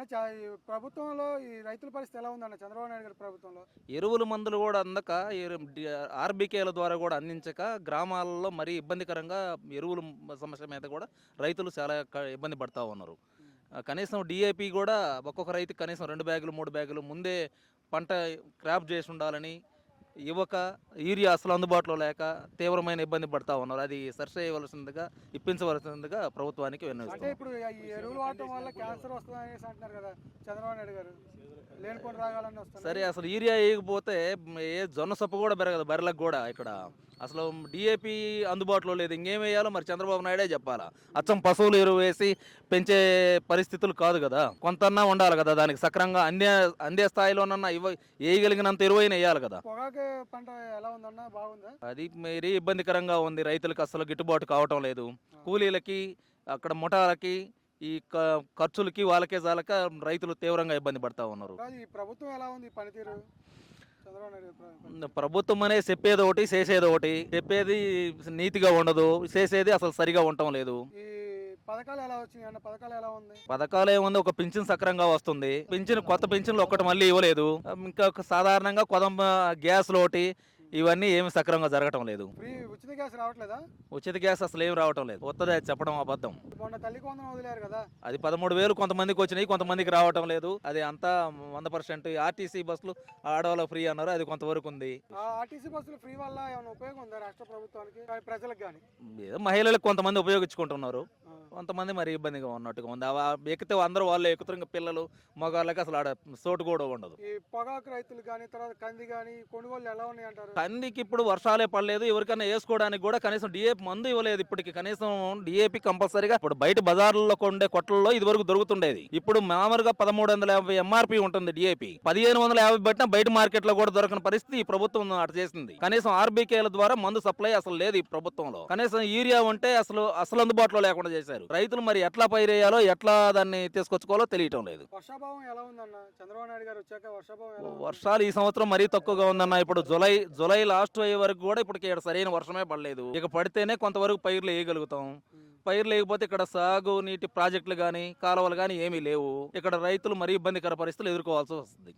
ఈ ప్రభుత్వంలో ఈ రైతుల పరిస్థితి ఎలా ఉందన్న చంద్రబాబు నాయుడు గారి ప్రభుత్వంలో? ఎరువుల మందులు కూడా అందక ఆర్బీకేల ద్వారా కూడా అందించక గ్రామాలలో మరీ ఇబ్బందికరంగా ఎరువుల సమస్య మీద కూడా రైతులు చాలా ఇబ్బంది పడతా ఉన్నారు. కనీసం డిఏపి కూడా ఒక్కొక్క రైతుకి కనీసం 2 బ్యాగులు 3 బ్యాగులు ముందే పంట క్రాప్ చేసి ఉండాలని యువక యూరియా అసలు అందుబాటులో లేక తీవ్రమైన ఇబ్బంది పడతా ఉన్నారు. అది సరిచేయవలసిందిగా ఇప్పించవలసిందిగా ప్రభుత్వానికి అంటే విన్నవిస్తున్నాం. ఇప్పుడు ఈ ఎరువులు వాడటం వల్ల క్యాన్సర్ వస్తుంది అనేసి అంటున్నారు కదా చంద్రబాబు నాయుడు గారు. లేనిపోని రాగాలన్నీ వస్తాయి. సరే, అసలు యూరియా వేయకపోతే ఏ జొన్న సొప్ప కూడా పెరగదు బర్రెలకు కూడా. ఇక్కడ అసలు డిఏపి అందుబాటులో లేదు. ఇంకేం వేయాలో మరి చంద్రబాబు నాయుడే చెప్పాలా. అచ్చం పశువులు ఎరువు వేసి పెంచే పరిస్థితులు కాదు కదా. కొంతన్నా ఉండాలి కదా, దానికి సక్రంగా అందే స్థాయిలోనన్నా వేయగలిగినంత ఎరువైనా వేయాలి కదా. పొగాకు పంట ఎలా ఉందన్న? బాగుందా? అది మరీ ఇబ్బందికరంగా ఉంది. రైతులకు అసలు గిట్టుబాటు కావటం లేదు. కూలీలకి అక్కడ ముఠాలకి ఈ ఖర్చులకి వాళ్ళకే చాలక రైతులు తీవ్రంగా ఇబ్బంది పడతా ఉన్నారు. కాదు, ఈ ప్రభుత్వం ఎలా ఉంది ఈ పనితీరు చంద్రబాబు నాయుడు గారి ప్రభుత్వం? ప్రభుత్వం అనే చెప్పేది ఒకటి చేసేది ఒకటి. చెప్పేది నీతిగా ఉండదు, చేసేది అసలు సరిగా ఉండటం లేదు. ఈ పథకాలు ఎలా వచ్చినాయి అన్న? పథకాలు ఎలా ఉంది? పథకాలు ఏముంది, ఒక పింఛన్ సక్రంగా వస్తుంది. కొత్త పింఛన్లు ఒక్కటి మళ్ళీ ఇవ్వలేదు. ఇంకా సాధారణంగా కొదంబ గ్యాస్లు ఒకటి, ఇవన్నీ ఏమి సక్రంగా జరగటం లేదు. ఉచిత గ్యాస్ రావట్లేదా? ఉచిత గ్యాస్ అసలు ఏమి రావటం లేదు. కొత్తది చెప్పడం అబద్ధం. మొన్న తల్లికి వందనం వదిలేరు కదా, అది 13,000 కొంతమందికి వచ్చినాయి, కొంతమందికి రావటం లేదు. అది అంతా 100%. ఆర్టీసీ బస్సులు ఆడవాళ్ళకి ఫ్రీ అన్నారు, అది కొంతవరకు ఉంది. ఆ ఆర్టీసీ బస్సులు ఫ్రీ వల్ల ఏమైనా ఉపయోగం ఉందా రాష్ట్ర ప్రభుత్వానికి కానీ ప్రజలకు కానీ? ఏదో మహిళలకు కొంతమంది ఉపయోగించుకుంటున్నారు, కొంతమంది మరి ఇబ్బందిగా ఉన్నట్టుగా ఉంది. ఎక్కితే అందరూ వాళ్ళు ఎక్కుతారు, ఇంకా పిల్లలు మగవాళ్ళకి అసలు ఆడ చోటు కూడా ఉండదు. ఈ పొగాకు రైతులు కానీ తర్వాత కంది కానీ కొనుగోలు ఎలా ఉన్నాయి అంటారు? కందికి ఇప్పుడు వర్షాలే పడలేదు, ఎవరికైనా వేసుకోవడానికి కూడా కనీసం డిఏపి మందు ఇవ్వలేదు. ఇప్పటికి కనీసం డిఏపి కంపల్సరీగా ఇప్పుడు బయట బజార్లలో కొండే కొట్లలో ఇది వరకు దొరుకుతుండేది. ఇప్పుడు మామూలుగా 1350 ఎంఆర్పి ఉంటుంది డిఏపి. 1550 పెట్టినా బయట మార్కెట్ లో కూడా దొరకని పరిస్థితి ఈ ప్రభుత్వం అటు చేసింది. కనీసం ఆర్బీకేల ద్వారా మందు సప్లై అసలు లేదు ఈ ప్రభుత్వంలో. కనీసం యూరియా ఉంటే అసలు అందుబాటులో లేకుండా చేశారు. రైతులు మరి ఎట్లా పైరేయాలో ఎట్లా దాన్ని తీసుకొచ్చుకోవాలో తెలియటం లేదు. వర్షాభావం ఎలా ఉందన్న? చంద్రబాబు నాయుడు గారు వచ్చాక వర్షాభావం ఎలా ఉంది? వర్షాలు ఈ సంవత్సరం మరీ తక్కువగా ఉందన్న. ఇప్పుడు జులై లాస్ట్ అయ్యే వరకు కూడా ఇప్పటికి ఇక్కడ సరైన వర్షమే పడలేదు. ఇక పడితేనే కొంతవరకు పైర్లు వేయగలుగుతాం. పైర్లు లేకపోతే ఇక్కడ సాగు నీటి ప్రాజెక్టులు కానీ కాలువలు కానీ ఏమీ లేవు. ఇక్కడ రైతులు మరీ ఇబ్బందికర పరిస్థితులు ఎదుర్కోవాల్సి వస్తుంది.